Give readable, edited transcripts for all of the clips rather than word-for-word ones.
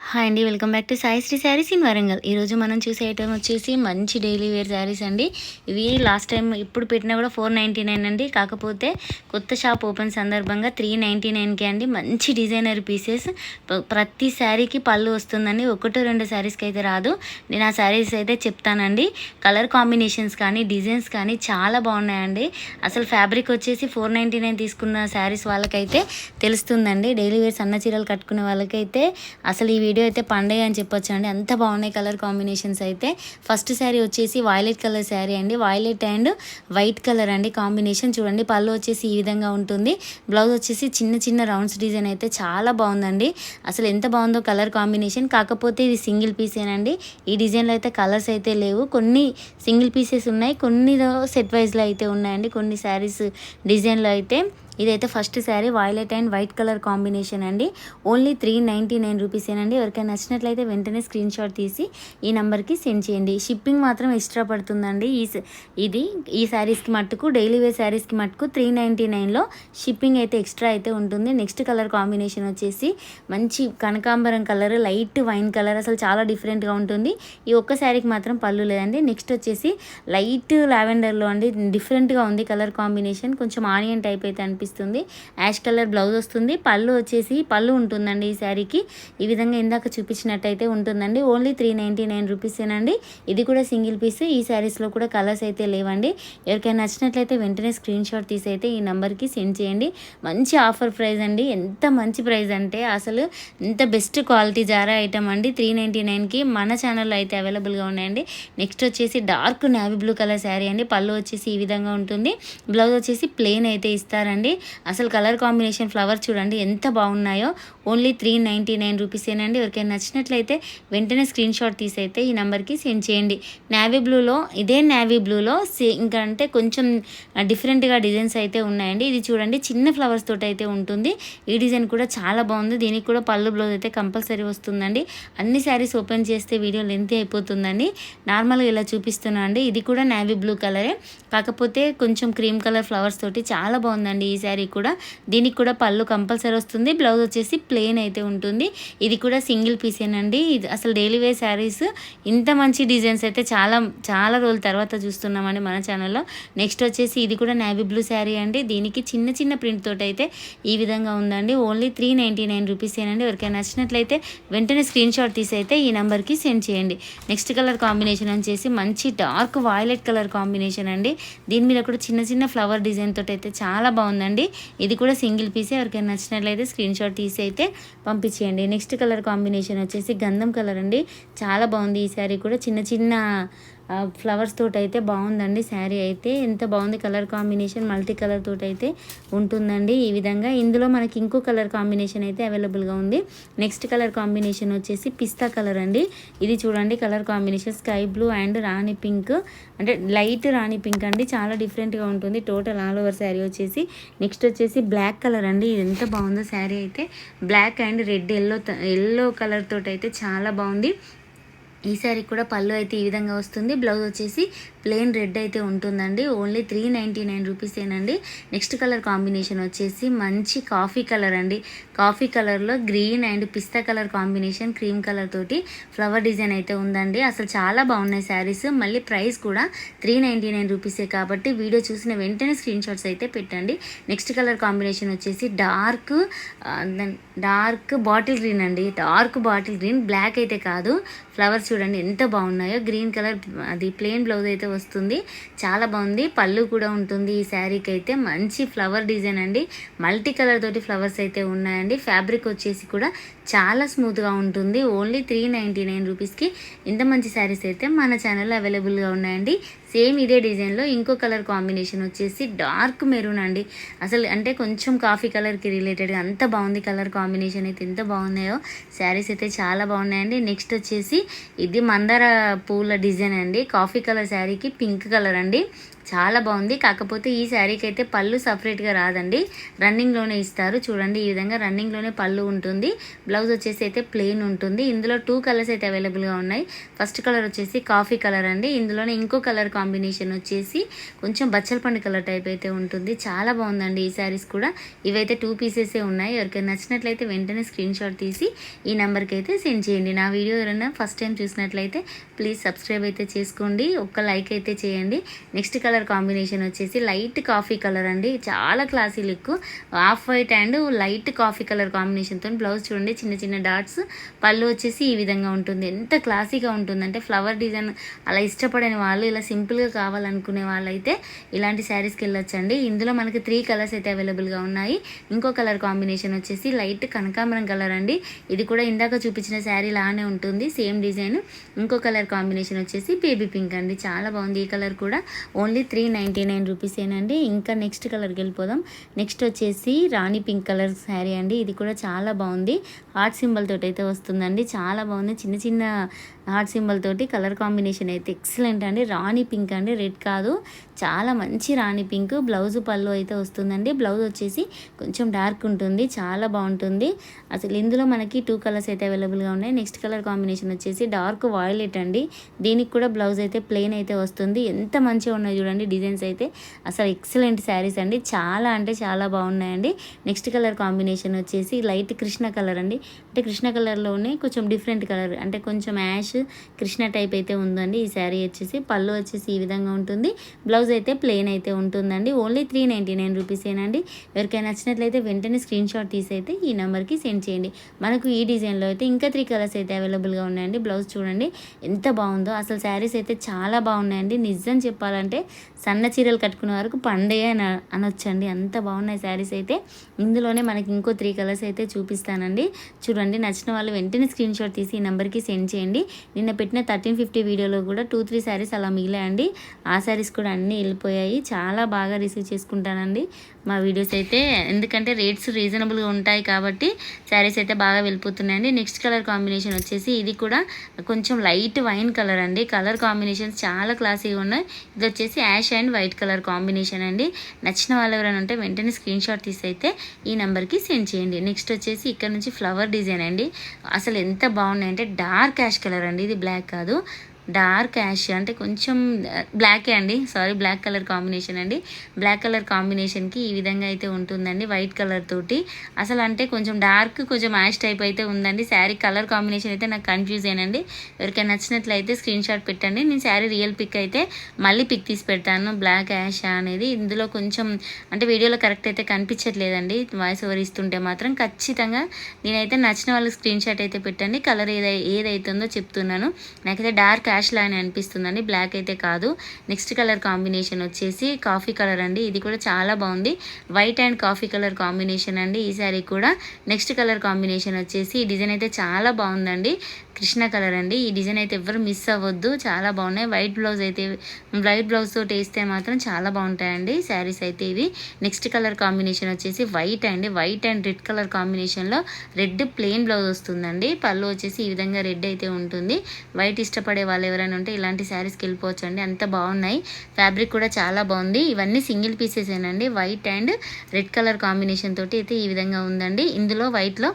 Hi అండి. Welcome back to Sai Sri Sarees in Warangal. ఈరోజు మనం చూసే ఐటమ్ వచ్చేసి మంచి డైలీ వేర్ శారీస్ అండి. ఇవి లాస్ట్ టైం ఇప్పుడు పెట్టినా కూడా 499 అండి. కాకపోతే కొత్త షాప్ ఓపెన్ సందర్భంగా 399కి అండి. మంచి డిజైనర్ పీసెస్. ప్రతి శారీకి పళ్ళు వస్తుందండి. ఒకటో రెండు శారీస్కి అయితే రాదు. నేను ఆ శారీస్ అయితే చెప్తానండి. కలర్ కాంబినేషన్స్ కానీ డిజైన్స్ కానీ చాలా బాగున్నాయండి. అసలు ఫ్యాబ్రిక్ వచ్చేసి 499 తీసుకున్న శారీస్ వాళ్ళకైతే తెలుస్తుందండి. డైలీ వేర్ సన్న చీరలు కట్టుకునే వాళ్ళకైతే అసలు ఈ వీడియో అయితే పండుగ అని చెప్పొచ్చు అండి. అంత బాగున్నాయి కలర్ కాంబినేషన్స్ అయితే. ఫస్ట్ శారీ వచ్చేసి వైలెట్ కలర్ శారీ అండి. వైలెట్ అండ్ వైట్ కలర్ అండి కాంబినేషన్. చూడండి పళ్ళు వచ్చేసి ఈ విధంగా ఉంటుంది. బ్లౌజ్ వచ్చేసి చిన్న చిన్న రౌండ్స్ డిజైన్ అయితే చాలా బాగుందండి. అసలు ఎంత బాగుందో కలర్ కాంబినేషన్. కాకపోతే ఇది సింగిల్ పీసేనండి. ఈ డిజైన్లో అయితే కలర్స్ అయితే లేవు. కొన్ని సింగిల్ పీసెస్ ఉన్నాయి, కొన్ని సెట్ వైజ్లో అయితే ఉన్నాయండి. కొన్ని శారీస్ డిజైన్లో అయితే. ఇదైతే first sari violet and white colour combination అండి. ఓన్లీ 399 రూపీసేనండి. ఎవరికైనా నచ్చినట్లయితే వెంటనే స్క్రీన్ షాట్ తీసి ఈ నెంబర్కి సెండ్ చేయండి. షిప్పింగ్ మాత్రం ఎక్స్ట్రా పడుతుందండి. ఈ శారీస్కి మట్టుకు డైలీ వేర్ శారీస్కి మట్టుకు 399లో షిప్పింగ్ అయితే ఎక్స్ట్రా అయితే ఉంటుంది. నెక్స్ట్ కలర్ కాంబినేషన్ వచ్చేసి మంచి కనకాంబరం కలర్, లైట్ వైన్ కలర్. అసలు చాలా డిఫరెంట్గా ఉంటుంది. ఈ ఒక్క శారీకి మాత్రం పళ్ళు లేదండి. నెక్స్ట్ వచ్చేసి లైట్ లావెండర్లో అండి. డిఫరెంట్గా ఉంది కలర్ కాంబినేషన్. కొంచెం ఆనియన్ టైప్ అయితే అనిపిస్తుంది. యాష్ కలర్ బ్లౌజ్ వస్తుంది. పళ్ళు వచ్చేసి పళ్ళు ఉంటుందండి ఈ శారీకి. ఈ విధంగా ఇందాక చూపించినట్టయితే ఉంటుందండి. ఓన్లీ 399 రూపీసేనండి. ఇది కూడా సింగిల్ పీస్. ఈ శారీస్లో కూడా కలర్స్ అయితే లేవండి. ఎవరికైనా నచ్చినట్లయితే వెంటనే స్క్రీన్ షాట్ తీసి అయితే ఈ నెంబర్కి సెండ్ చేయండి. మంచి ఆఫర్ ప్రైస్ అండి. ఎంత మంచి ప్రైస్ అంటే అసలు ఎంత బెస్ట్ క్వాలిటీ జారా ఐటమ్ అండి. 399కి మన ఛానల్లో అయితే అవైలబుల్గా ఉన్నాయండి. నెక్స్ట్ వచ్చేసి dark navy blue colour sari అండి. పళ్ళు వచ్చేసి ఈ విధంగా ఉంటుంది. బ్లౌజ్ వచ్చేసి ప్లెయిన్ అయితే ఇస్తారండి. అసలు కలర్ కాంబినేషన్ ఫ్లవర్ చూడండి ఎంత బాగున్నాయో. ఓన్లీ 399 రూపీసేనండి. ఎవరికైనా నచ్చినట్లయితే వెంటనే స్క్రీన్ షాట్ తీసి అయితే ఈ నెంబర్కి సెండ్ చేయండి. నేవీ బ్లూలో ఇదే నేవీ బ్లూలో ఇంకా అంటే కొంచెం డిఫరెంట్గా డిజైన్స్ అయితే ఉన్నాయండి. ఇది చూడండి చిన్న ఫ్లవర్స్ తోటి అయితే ఉంటుంది. ఈ డిజైన్ కూడా చాలా బాగుంది. దీనికి కూడా పళ్ళు బ్లౌజ్ అయితే కంపల్సరీ వస్తుందండి. అన్ని శారీస్ ఓపెన్ చేస్తే వీడియో లెంత్ అయిపోతుందండి. నార్మల్గా ఇలా చూపిస్తున్నా అండి. ఇది కూడా నేవీ బ్లూ కలరే, కాకపోతే కొంచెం క్రీమ్ కలర్ ఫ్లవర్స్ తోటి చాలా బాగుందండి ఈ శారీ కూడా. దీనికి కూడా పళ్ళు కంపల్సరీ వస్తుంది. బ్లౌజ్ వచ్చేసి ప్లెయిన్ అయితే ఉంటుంది. ఇది కూడా సింగిల్ పీసేనండి. ఇది అసలు డైలీ వేర్ శారీస్ ఇంత మంచి డిజైన్స్ అయితే చాలా చాలా రోజుల తర్వాత చూస్తున్నామండి మన ఛానల్లో. నెక్స్ట్ వచ్చేసి ఇది కూడా నేవీ బ్లూ శారీ అండి. దీనికి చిన్న చిన్న ప్రింట్ తోటి అయితే ఈ విధంగా ఉందండి. ఓన్లీ 399 రూపీసేనండి. ఎవరికైనా నచ్చినట్లయితే వెంటనే స్క్రీన్ షాట్ తీసి అయితే ఈ నెంబర్కి సెండ్ చేయండి. నెక్స్ట్ కలర్ కాంబినేషన్ వచ్చేసి మంచి డార్క్ వైలెట్ కలర్ కాంబినేషన్ అండి. దీని మీద కూడా చిన్న చిన్న ఫ్లవర్ డిజైన్ తోటి అయితే చాలా బాగుందండి. ఇది కూడా సింగిల్ పీసే. ఎవరికైనా నచ్చినట్లయితే స్క్రీన్ షాట్ తీసి అయితే పంపించేయండి. నెక్స్ట్ కలర్ కాంబినేషన్ వచ్చేసి గంధం కలర్ అండి. చాలా బాగుంది ఈ శారీ కూడా. చిన్న చిన్న ఫ్లవర్స్ తోటి అయితే బాగుందండి శారీ అయితే. ఎంత బాగుంది కలర్ కాంబినేషన్. మల్టీ కలర్ తోటి అయితే ఉంటుందండి ఈ విధంగా. ఇందులో మనకి ఇంకో కలర్ కాంబినేషన్ అయితే అవైలబుల్గా ఉంది. నెక్స్ట్ కలర్ కాంబినేషన్ వచ్చేసి పిస్తా కలర్ అండి. ఇది చూడండి colour combination sky blue and Rani pink, అంటే లైట్ రాణి పింక్ అండి. చాలా డిఫరెంట్గా ఉంటుంది టోటల్ ఆల్ ఓవర్ శారీ వచ్చేసి. నెక్స్ట్ వచ్చేసి బ్లాక్ కలర్ అండి. ఇది ఎంత బాగుందో శారీ అయితే. Black and red yellow colour తోటి అయితే చాలా బాగుంది. ఈ శారీ కూడా పళ్ళు అయితే ఈ విధంగా వస్తుంది. బ్లౌజ్ వచ్చేసి ప్లెయిన్ రెడ్ అయితే ఉంటుందండి. ఓన్లీ 399 రూపీసేనండి. నెక్స్ట్ కలర్ కాంబినేషన్ వచ్చేసి మంచి కాఫీ కలర్ అండి. కాఫీ కలర్లో green and pista colour combination cream colour తోటి ఫ్లవర్ డిజైన్ అయితే ఉందండి. అసలు చాలా బాగున్నాయి శారీస్. మళ్ళీ ప్రైస్ కూడా 399 రూపీసే కాబట్టి వీడియో చూసిన వెంటనే స్క్రీన్ షాట్స్ అయితే పెట్టండి. నెక్స్ట్ కలర్ కాంబినేషన్ వచ్చేసి డార్క్ బాటిల్ గ్రీన్ అండి. డార్క్ బాటిల్ గ్రీన్, బ్లాక్ అయితే కాదు. ఫ్లవర్స్ చూడండి ఎంత బాగున్నాయో. గ్రీన్ కలర్ అది ప్లెయిన్ బ్లౌజ్ అయితే వస్తుంది. చాలా బాగుంది. పళ్ళు కూడా ఉంటుంది ఈ శారీకి అయితే. మంచి ఫ్లవర్ డిజైన్ అండి. మల్టీ కలర్ తోటి ఫ్లవర్స్ అయితే ఉన్నాయండి. ఫ్యాబ్రిక్ వచ్చేసి కూడా చాలా స్మూత్గా ఉంటుంది. ఓన్లీ 399 రూపీస్కి ఇంత మంచి శారీస్ అయితే మన ఛానల్లో అవైలబుల్గా ఉన్నాయండి. సేమ్ ఇదే డిజైన్లో ఇంకో కలర్ కాంబినేషన్ వచ్చేసి డార్క్ మెరూన్ అండి. అసలు అంటే కొంచెం కాఫీ కలర్కి రిలేటెడ్గా అంత బాగుంది కలర్ కాంబినేషన్ అయితే. ఎంత బాగున్నాయో శారీస్ అయితే చాలా బాగున్నాయండి. నెక్స్ట్ వచ్చేసి ఇది మందార పూల డిజైన్ అండి. కాఫీ కలర్ శారీకి పింక్ కలర్ అండి. చాలా బాగుంది. కాకపోతే ఈ శారీకి అయితే పళ్ళు సపరేట్గా రాదండి, రన్నింగ్లోనే ఇస్తారు. చూడండి ఈ విధంగా రన్నింగ్లోనే పళ్ళు ఉంటుంది. బ్లౌజ్ వచ్చేసి అయితే ప్లెయిన్ ఉంటుంది. ఇందులో 2 కలర్స్ అయితే అవైలబుల్గా ఉన్నాయి. ఫస్ట్ కలర్ వచ్చేసి కాఫీ కలర్ అండి. ఇందులోనే ఇంకో కలర్ కాంబినేషన్ వచ్చేసి కొంచెం బచ్చల పండు కలర్ టైప్ అయితే ఉంటుంది. చాలా బాగుందండి ఈ శారీస్ కూడా. ఇవైతే 2 పీసెసే ఉన్నాయి. ఎవరికైనా నచ్చినట్లయితే వెంటనే స్క్రీన్ షాట్ తీసి ఈ నెంబర్కి అయితే సెండ్ చేయండి. నా వీడియో ఎవరైనా ఫస్ట్ టైం చూసినట్లయితే ప్లీజ్ సబ్స్క్రైబ్ అయితే చేసుకోండి, ఒక్క లైక్ అయితే చేయండి. నెక్స్ట్ కలర్ కాంబినేషన్ వచ్చేసి లైట్ కాఫీ కలర్ అండి. చాలా classy look, off white and light coffee colour కాంబినేషన్తో బ్లౌజ్ చూడండి, చిన్న చిన్న డాట్స్. పళ్ళు వచ్చేసి ఈ విధంగా ఉంటుంది. ఎంత క్లాసీగా ఉంటుందంటే ఫ్లవర్ డిజైన్ అలా ఇష్టపడని వాళ్ళు, ఇలా సింపుల్గా కావాలనుకునే వాళ్ళైతే ఇలాంటి శారీస్కి వెళ్ళొచ్చండి. ఇందులో మనకి 3 కలర్స్ అయితే అవైలబుల్గా ఉన్నాయి. ఇంకో కలర్ కాంబినేషన్ వచ్చేసి లైట్ కనకాంబరం కలర్ అండి. ఇది కూడా ఇందాక చూపించిన శారీ లానే ఉంటుంది, సేమ్ డిజైన్. ఇంకో కలర్ కాంబినేషన్ వచ్చేసి బేబీ పింక్ అండి. చాలా బాగుంది. ఈ కలర్ కూడా ఓన్లీ 399 రూపీసేనండి. ఇంకా నెక్స్ట్ కలర్కి వెళ్ళిపోదాం. నెక్స్ట్ వచ్చేసి రాణి పింక్ కలర్ శారీ అండి. ఇది కూడా చాలా బాగుంది. హార్ట్ సింబల్ తోటి అయితే వస్తుందండి. చాలా బాగుంది. చిన్న చిన్న హార్ట్ సింబల్ తోటి కలర్ కాంబినేషన్ అయితే ఎక్సలెంట్ అండి. రాణి పింక్ అండి, రెడ్ కాదు, చాలా మంచి రాణి పింక్. బ్లౌజ్ పళ్ళు అయితే వస్తుందండి. బ్లౌజ్ వచ్చేసి కొంచెం డార్క్ ఉంటుంది, చాలా బాగుంటుంది. అసలు ఇందులో మనకి 2 కలర్స్ అయితే అవైలబుల్గా ఉన్నాయి. నెక్స్ట్ కలర్ కాంబినేషన్ వచ్చేసి డార్క్ వాయిలెట్ అండి. దీనికి కూడా బ్లౌజ్ అయితే ప్లెయిన్ అయితే వస్తుంది. ఎంత మంచిగా ఉన్నాయి చూడండి డిజైన్స్ అయితే. అసలు ఎక్సలెంట్ శారీస్ అండి, చాలా అంటే చాలా బాగున్నాయండి. నెక్స్ట్ కలర్ కాంబినేషన్ వచ్చేసి లైట్ కృష్ణ కలర్ అండి. అంటే కృష్ణ కలర్లోనే కొంచెం డిఫరెంట్ కలర్, అంటే కొంచెం యాష్ కృష్ణ టైప్ అయితే ఉందండి. ఈ శారీ వచ్చేసి పళ్ళు వచ్చేసి ఈ విధంగా ఉంటుంది. బ్లౌజ్ అయితే ప్లెయిన్ అయితే ఉంటుందండి. ఓన్లీ 399 రూపీసేనండి. ఎవరికైనా నచ్చినట్లయితే వెంటనే స్క్రీన్ షాట్ తీసి అయితే ఈ నెంబర్కి సెండ్ చేయండి. మనకు ఈ డిజైన్లో అయితే ఇంకా 3 కలర్స్ అయితే అవైలబుల్గా ఉన్నాయండి. బ్లౌజ్ చూడండి ఎంత బాగుందో. అసలు శారీస్ అయితే చాలా బాగున్నాయండి. నిజం చెప్పాలంటే సన్న చీరలు కట్టుకునే వరకు పండే అనొచ్చండి, అంత బాగున్నాయి శారీస్ అయితే. ఇందులోనే మనకి ఇంకో 3 కలర్స్ అయితే చూపిస్తానండి. చూడండి, నచ్చిన వాళ్ళు వెంటనే స్క్రీన్ షాట్ తీసి ఈ నెంబర్కి సెండ్ చేయండి. నిన్న పెట్టిన 1350 వీడియోలో కూడా 2-3 శారీస్ అలా మిగిలాయండి. ఆ శారీస్ కూడా అన్నీ వెళ్ళిపోయాయి. చాలా బాగా రిసీవ్ చేసుకుంటానండి మా వీడియోస్ అయితే, ఎందుకంటే రేట్స్ రీజనబుల్గా ఉంటాయి కాబట్టి శారీస్ అయితే బాగా వెళ్ళిపోతున్నాయండి. నెక్స్ట్ కలర్ కాంబినేషన్ వచ్చేసి ఇది కూడా కొంచెం లైట్ వైన్ కలర్ అండి. కలర్ కాంబినేషన్స్ చాలా క్లాసీగా ఉన్నాయి. ఇది వచ్చేసి ash and white colour combination అండి. నచ్చిన వాళ్ళు ఎవరైనా ఉంటే వెంటనే స్క్రీన్ షాట్ తీసి అయితే ఈ నెంబర్కి సెండ్ చేయండి. నెక్స్ట్ వచ్చేసి ఇక్కడ నుంచి ఫ్లవర్ డిజైన్ అండి. అసలు ఎంత బాగున్నాయంటే డార్క్ యాష్ కలర్ అండి. ఇది బ్లాక్ కాదు, డార్క్ యాష్, అంటే కొంచెం బ్లాకే అండి, సారీ, బ్లాక్ కలర్ కాంబినేషన్ అండి. బ్లాక్ కలర్ కాంబినేషన్కి ఈ విధంగా అయితే ఉంటుందండి వైట్ కలర్ తోటి. అసలు అంటే కొంచెం డార్క్, కొంచెం యాష్ టైప్ అయితే ఉందండి. శారీ కలర్ కాంబినేషన్ అయితే నాకు కన్ఫ్యూజ్ అయినండి. ఎవరికైనా నచ్చినట్లయితే స్క్రీన్ షాట్ పెట్టండి. నేను శారీ రియల్ పిక్ అయితే మళ్ళీ పిక్ తీసి పెడతాను. బ్లాక్ యాష్ అనేది ఇందులో కొంచెం అంటే వీడియోలో కరెక్ట్ అయితే కనిపించట్లేదండి, వాయిస్ ఓవర్ ఇస్తుంటే మాత్రం. ఖచ్చితంగా నేనైతే నచ్చిన వాళ్ళు స్క్రీన్ షాట్ అయితే పెట్టండి. కలర్ ఏదైతుందో చెప్తున్నాను. నాకైతే డార్క్ యాష్ లానే అనిపిస్తుందండి, బ్లాక్ అయితే కాదు. నెక్స్ట్ కలర్ కాంబినేషన్ వచ్చేసి కాఫీ కలర్ అండి. ఇది కూడా చాలా బాగుంది. White and coffee colour combination అండి ఈ శారీ కూడా. నెక్స్ట్ కలర్ కాంబినేషన్ వచ్చేసి ఈ డిజైన్ అయితే చాలా బాగుందండి. కృష్ణ కలర్ అండి. ఈ డిజైన్ అయితే ఎవరు మిస్ అవ్వద్దు, చాలా బాగున్నాయి. వైట్ బ్లౌజ్ తోటి వేస్తే మాత్రం చాలా బాగుంటాయండి శారీస్ అయితే ఇవి. నెక్స్ట్ కలర్ కాంబినేషన్ వచ్చేసి వైట్ అండి. వైట్ అండ్ రెడ్ కలర్ కాంబినేషన్లో రెడ్ ప్లెయిన్ బ్లౌజ్ వస్తుందండి. పళ్ళు వచ్చేసి ఈ విధంగా రెడ్ అయితే ఉంటుంది. వైట్ ఇష్టపడే వాళ్ళు ఎవరైనా ఉంటే ఇలాంటి శారీస్కి వెళ్ళిపోవచ్చు అండి, అంత బాగున్నాయి. ఫ్యాబ్రిక్ కూడా చాలా బాగుంది. ఇవన్నీ సింగిల్ పీసెసేనండి. White and red colour combination తోటి అయితే ఈ విధంగా ఉందండి. ఇందులో వైట్లో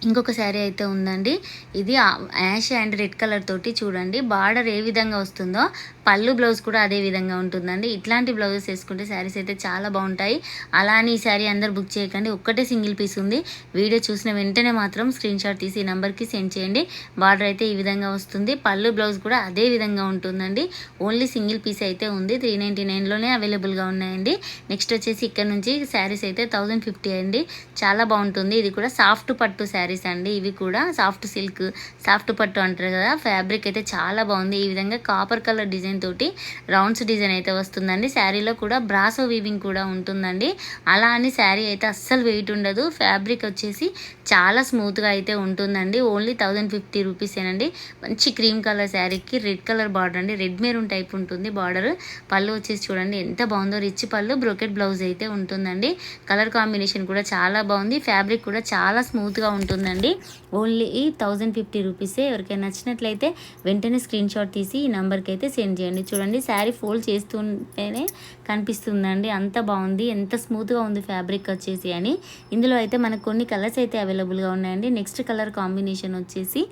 ఇంకొక శారీ అయితే ఉందండి. ఇది యాష్ అండ్ రెడ్ కలర్ తోటి చూడండి బార్డర్ ఏ విధంగా వస్తుందో పళ్ళు బ్లౌజ్ కూడా అదే విధంగా ఉంటుందండి. ఇట్లాంటి బ్లౌజెస్ వేసుకుంటే శారీస్ అయితే చాలా బాగుంటాయి. అలా అని ఈ శారీ అందరు బుక్ చేయకండి, ఒక్కటే సింగిల్ పీస్ ఉంది. వీడియో చూసిన వెంటనే మాత్రం స్క్రీన్ షాట్ తీసి ఈ నెంబర్కి సెండ్ చేయండి. బార్డర్ అయితే ఈ విధంగా వస్తుంది. పళ్ళు బ్లౌజ్ కూడా అదే విధంగా ఉంటుందండి. ఓన్లీ సింగిల్ పీస్ అయితే ఉంది. 399లోనే అవైలబుల్గా ఉన్నాయండి. నెక్స్ట్ వచ్చేసి ఇక్కడ నుంచి శారీస్ అయితే 1050 అండి. చాలా బాగుంటుంది. ఇది కూడా సాఫ్ట్ పట్టు శారీస్ అండి. ఇవి కూడా సాఫ్ట్ సిల్క్, సాఫ్ట్ పట్టు అంటారు కదా. ఫ్యాబ్రిక్ అయితే చాలా బాగుంది. ఈ విధంగా కాపర్ కలర్ డిజైన్ తోటి రౌండ్స్ డిజైన్ అయితే వస్తుందండి. శారీలో కూడా బ్రాసో వీవింగ్ కూడా ఉంటుందండి. అలా అని శారీ అయితే అస్సలు వెయిట్ ఉండదు. ఫ్యాబ్రిక్ వచ్చేసి చాలా స్మూత్గా అయితే ఉంటుందండి. ఓన్లీ 1050 రూపీసేనండి. మంచి క్రీమ్ కలర్ శారీకి రెడ్ కలర్ బార్డర్ అండి. రెడ్ మెరూన్ టైప్ ఉంటుంది బార్డర్. పళ్ళు వచ్చేసి చూడండి ఎంత బాగుందో, రిచ్ పళ్ళు, బ్రోకెట్ బ్లౌజ్ అయితే ఉంటుందండి. కలర్ కాంబినేషన్ కూడా చాలా బాగుంది. ఫ్యాబ్రిక్ కూడా చాలా స్మూత్గా ఉంటుంది. ఉంటుందండి. ఓన్లీ 1050 రూపీసే. ఎవరికైనా నచ్చినట్లయితే వెంటనే స్క్రీన్ షాట్ తీసి ఈ నెంబర్కి అయితే సెండ్ చేయండి. చూడండి శారీ ఫోల్డ్ చేస్తుంటేనే కనిపిస్తుందండి, అంత బాగుంది, ఎంత స్మూత్గా ఉంది ఫ్యాబ్రిక్ వచ్చేసి అని. ఇందులో అయితే మనకు కొన్ని కలర్స్ అయితే అవైలబుల్గా ఉన్నాయండి. నెక్స్ట్ కలర్ కాంబినేషన్ వచ్చేసి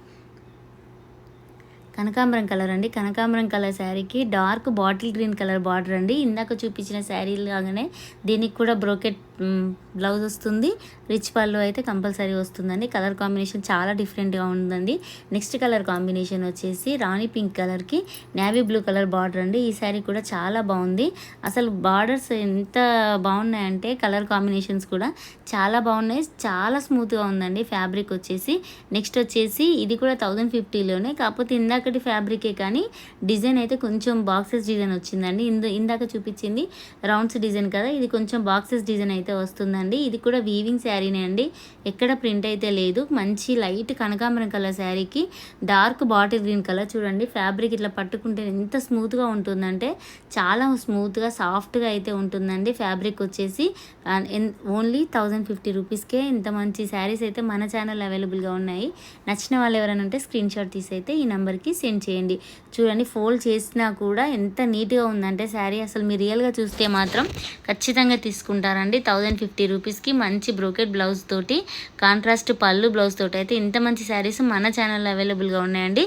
కనకాంబరం కలర్ అండి. కనకాంబరం కలర్ శారీకి dark bottle green colour border అండి. ఇందాక చూపించిన శారీ లాగానే దీనికి కూడా బ్రోకెట్ బ్లౌజ్ వస్తుంది. రిచ్ పళ్ళు అయితే కంపల్సరీ వస్తుందండి. కలర్ కాంబినేషన్ చాలా డిఫరెంట్గా ఉందండి. నెక్స్ట్ కలర్ కాంబినేషన్ వచ్చేసి రాణి పింక్ కలర్కి నేవీ బ్లూ కలర్ బార్డర్ అండి. ఈ శారీ కూడా చాలా బాగుంది. అసలు బార్డర్స్ ఎంత బాగున్నాయంటే కలర్ కాంబినేషన్స్ కూడా చాలా బాగున్నాయి. చాలా స్మూత్గా ఉందండి ఫ్యాబ్రిక్ వచ్చేసి. నెక్స్ట్ వచ్చేసి ఇది కూడా 1050లోనే, కాకపోతే ఇందాకటి ఫ్యాబ్రికే కానీ డిజైన్ అయితే కొంచెం బాక్సెస్ డిజైన్ వచ్చిందండి. ఇందాక చూపించింది రౌండ్స్ డిజైన్ కదా, ఇది కొంచెం బాక్సెస్ డిజైన్ అయితే వస్తుందండి. ఇది కూడా వీవింగ్ శారీనే అండి, ఎక్కడ ప్రింట్ అయితే లేదు. మంచి లైట్ కనకాంబరం కలర్ శారీకి డార్క్ బాటిల్ గ్రీన్ కలర్. చూడండి ఫ్యాబ్రిక్ ఇట్లా పట్టుకుంటే ఎంత స్మూత్గా ఉంటుందంటే చాలా స్మూత్గా సాఫ్ట్గా అయితే ఉంటుందండి. ఫ్యాబ్రిక్ వచ్చేసి ఓన్లీ 1050 రూపీస్కే ఇంత మంచి శారీస్ అయితే మన ఛానల్ అవైలబుల్గా ఉన్నాయి. నచ్చిన వాళ్ళు ఎవరైనా ఉంటే స్క్రీన్ షాట్ తీసి అయితే ఈ నెంబర్కి సెండ్ చేయండి. చూడండి ఫోల్డ్ చేసినా కూడా ఎంత నీట్గా ఉందంటే శారీ, అసలు మీరు రియల్గా చూస్తే మాత్రం ఖచ్చితంగా తీసుకుంటారండి. 1050 రూపీస్కి మంచి బ్రోకెట్ బ్లౌజ్ తోటి కాంట్రాస్ట్ పళ్ళు బ్లౌజ్ తోటి అయితే ఇంత మంచి శారీస్ మన ఛానల్లో అవైలబుల్గా ఉన్నాయండి.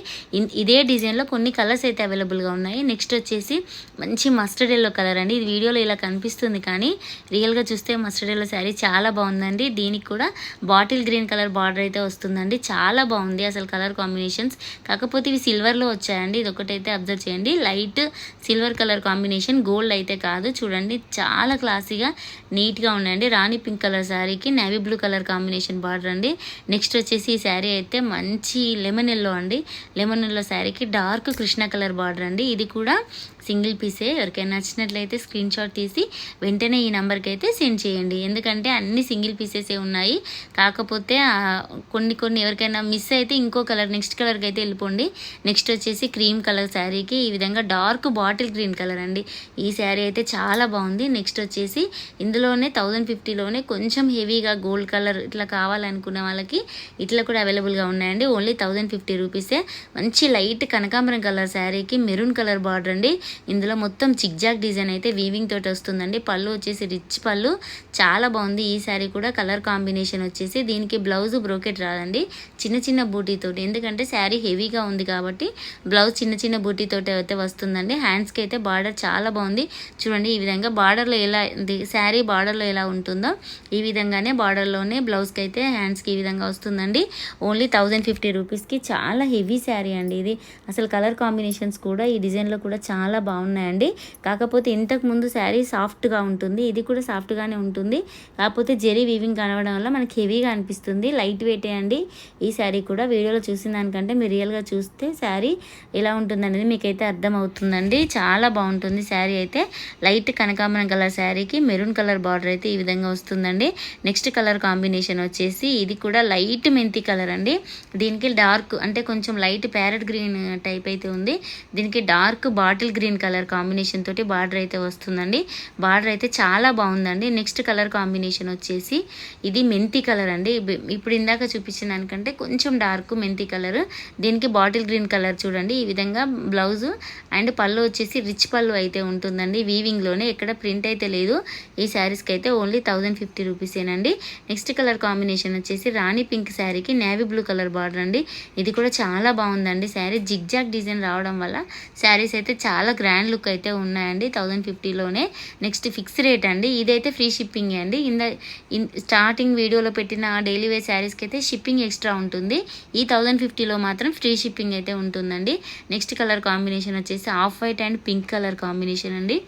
ఇదే డిజైన్లో కొన్ని కలర్స్ అయితే అవైలబుల్గా ఉన్నాయి. నెక్స్ట్ వచ్చేసి మంచి మస్టర్డ్ ఎల్లో కలర్ అండి. ఇది వీడియోలో ఇలా కనిపిస్తుంది కానీ రియల్గా చూస్తే మస్టర్డ్ ఎల్లో శారీ చాలా బాగుందండి. దీనికి కూడా బాటిల్ గ్రీన్ కలర్ బార్డర్ అయితే వస్తుందండి. చాలా బాగుంది అసలు కలర్ కాంబినేషన్స్. కాకపోతే ఇవి సిల్వర్లో వచ్చాయండి. ఇది ఒకటైతే అబ్జర్వ్ చేయండి, light silver colour combination, gold అయితే కాదు. చూడండి చాలా క్లాసీగా నీట్గా ఉన్నాయండి. రాణి పింక్ కలర్ శారీకి navy blue colour combination border అండి. నెక్స్ట్ వచ్చేసి ఈ శారీ అయితే మంచి లెమన్ ఎల్లో అండి. లెమన్ ఎల్లో శారీకి డార్క్ కృష్ణ కలర్ బార్డర్ అండి. ఇది కూడా సింగిల్ పీసే. ఎవరికైనా నచ్చినట్లయితే స్క్రీన్ షాట్ తీసి వెంటనే ఈ నెంబర్కి అయితే సెండ్ చేయండి. ఎందుకంటే అన్ని సింగిల్ పీసెసే ఉన్నాయి. కాకపోతే కొన్ని ఎవరికైనా మిస్ అయితే ఇంకో కలర్ నెక్స్ట్ కలర్కి అయితే వెళ్ళిపోండి. నెక్స్ట్ వచ్చేసి క్రీమ్ కలర్ శారీకి ఈ విధంగా డార్క్ బాటిల్ గ్రీన్ కలర్ అండి. ఈ శారీ అయితే చాలా బాగుంది. నెక్స్ట్ వచ్చేసి ఇందులోనే 1050లోనే కొంచెం హెవీగా గోల్డ్ కలర్ ఇట్లా కావాలనుకునే వాళ్ళకి ఇట్లా కూడా అవైలబుల్గా ఉన్నాయండి. ఓన్లీ 1050 రూపీసే. మంచి లైట్ కనకాంబరం కలర్ శారీకి మెరూన్ కలర్ బార్డర్ అండి. ఇందులో మొత్తం చిక్జాక్ డిజైన్ అయితే వీవింగ్ తోటి వస్తుందండి. పళ్ళు వచ్చేసి రిచ్ పళ్ళు, చాలా బాగుంది. ఈ శారీ కూడా కలర్ కాంబినేషన్ వచ్చేసి దీనికి బ్లౌజ్ బ్రోకెట్ రాదండి, చిన్న చిన్న బూటీతోటి. ఎందుకంటే శారీ హెవీగా ఉంది కాబట్టి బ్లౌజ్ చిన్న చిన్న బూటీతోటి అయితే వస్తుందండి. హ్యాండ్స్కి అయితే బార్డర్ చాలా బాగుంది. చూడండి ఈ విధంగా బార్డర్లో ఎలా శారీ బార్డర్లో ఎలా ఉంటుందో ఈ విధంగానే బార్డర్లోనే బ్లౌజ్కి అయితే హ్యాండ్స్కి ఈ విధంగా వస్తుందండి. ఓన్లీ 1050 రూపీస్కి చాలా హెవీ శారీ అండి ఇది. అసలు కలర్ కాంబినేషన్స్ కూడా ఈ డిజైన్లో కూడా చాలా బాగున్నాయండి. కాకపోతే ఇంతకు ముందు శారీ సాఫ్ట్గా ఉంటుంది, ఇది కూడా సాఫ్ట్గానే ఉంటుంది. కాకపోతే జెరీ వీవింగ్ కనవడం వల్ల మనకి హెవీగా అనిపిస్తుంది. లైట్ వెయిటే అండి ఈ శారీ కూడా. వీడియోలో చూసిన దానికంటే మీరు రియల్గా చూస్తే శారీ ఎలా ఉంటుందనేది మీకైతే అర్థమవుతుందండి. చాలా బాగుంటుంది శారీ అయితే. లైట్ కనకాంబరం కలర్ శారీకి మెరూన్ కలర్ బార్డర్ అయితే ఈ విధంగా వస్తుందండి. నెక్స్ట్ కలర్ కాంబినేషన్ వచ్చేసి ఇది కూడా లైట్ మెంతి కలర్ అండి. దీనికి డార్క్ అంటే కొంచెం లైట్ ప్యారెట్ గ్రీన్ టైప్ అయితే ఉంది. దీనికి dark bottle green colour combination తోటి బార్డర్ అయితే వస్తుందండి. బార్డర్ అయితే చాలా బాగుందండి. నెక్స్ట్ కలర్ కాంబినేషన్ వచ్చేసి ఇది మెంతి కలర్ అండి. ఇప్పుడు ఇందాక చూపించిన దానికంటే కొంచెం డార్క్ మెంతి కలర్. దీనికి బాటిల్ గ్రీన్ కలర్ చూడండి ఈ విధంగా బ్లౌజ్ అండ్ పళ్ళు వచ్చేసి రిచ్ పళ్ళు అయితే ఉంటుందండి. వీవింగ్లోనే ఎక్కడ ప్రింట్ అయితే లేదు. ఈ శారీస్కి అయితే ఓన్లీ 1050 రూపీసేనండి. నెక్స్ట్ కలర్ కాంబినేషన్ వచ్చేసి రాణి పింక్ శారీకి నేవీ బ్లూ కలర్ బార్డర్ అండి. ఇది కూడా చాలా బాగుందండి శారీ. జిగ్జాగ్ డిజైన్ రావడం వల్ల శారీస్ అయితే చాలా గ్రాండ్ లుక్ అయితే ఉన్నాయండి 1050లోనే. నెక్స్ట్ ఫిక్స్ రేట్ అండి. ఇదైతే ఫ్రీ షిప్పింగ్ అండి. స్టార్టింగ్ వీడియోలో పెట్టిన డైలీ వేర్ శారీస్కి అయితే షిప్పింగ్ ఎక్స్ట్రా ఉంటుంది. ఈ 1050లో మాత్రం ఫ్రీ షిప్పింగ్ అయితే ఉంటుందండి. నెక్స్ట్ కలర్ కాంబినేషన్ వచ్చేసి off white and pink colour combination అండి.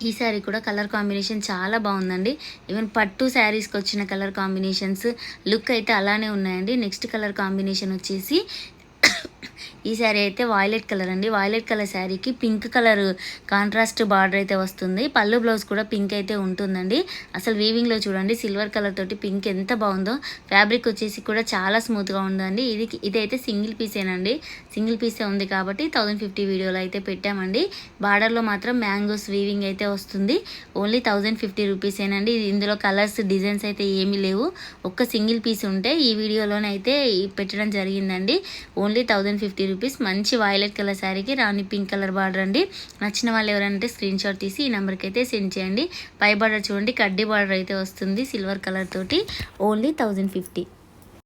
ఈ శారీ కూడా కలర్ కాంబినేషన్ చాలా బాగుందండి. ఈవెన్ పట్టు శారీస్కి వచ్చిన కలర్ కాంబినేషన్స్ లుక్ అయితే అలానే ఉన్నాయండి. నెక్స్ట్ కలర్ కాంబినేషన్ వచ్చేసి ఈ శారీ అయితే వాయిలెట్ కలర్ అండి. వాయిలెట్ కలర్ శారీకి పింక్ కలర్ కాంట్రాస్ట్ బార్డర్ అయితే వస్తుంది. పళ్ళు బ్లౌజ్ కూడా పింక్ అయితే ఉంటుందండి. అసలు వీవింగ్లో చూడండి సిల్వర్ కలర్ తోటి పింక్ ఎంత బాగుందో. ఫ్యాబ్రిక్ వచ్చేసి కూడా చాలా స్మూత్గా ఉందండి. ఇదైతే సింగిల్ పీసేనండి. సింగిల్ పీసే ఉంది కాబట్టి 1050 వీడియోలో అయితే పెట్టామండి. బార్డర్లో మాత్రం మ్యాంగోస్ వీవింగ్ అయితే వస్తుంది. ఓన్లీ 1050 రూపీసేనండి. ఇందులో కలర్స్ డిజైన్స్ అయితే ఏమీ లేవు, ఒక్క సింగిల్ పీస్ ఉంటే ఈ వీడియోలోనే అయితే పెట్టడం జరిగిందండి. Only 1050 rupees. మంచి వైలెట్ కలర్ శారీకి రాణి పింక్ కలర్ బార్డర్ అండి. నచ్చిన వాళ్ళు ఎవరంటే స్క్రీన్ షాట్ తీసి ఈ నెంబర్కి అయితే సెండ్ చేయండి. పై బార్డర్ చూడండి, కడ్డీ బార్డర్ అయితే వస్తుంది సిల్వర్ కలర్ తోటి. ఓన్లీ 1050.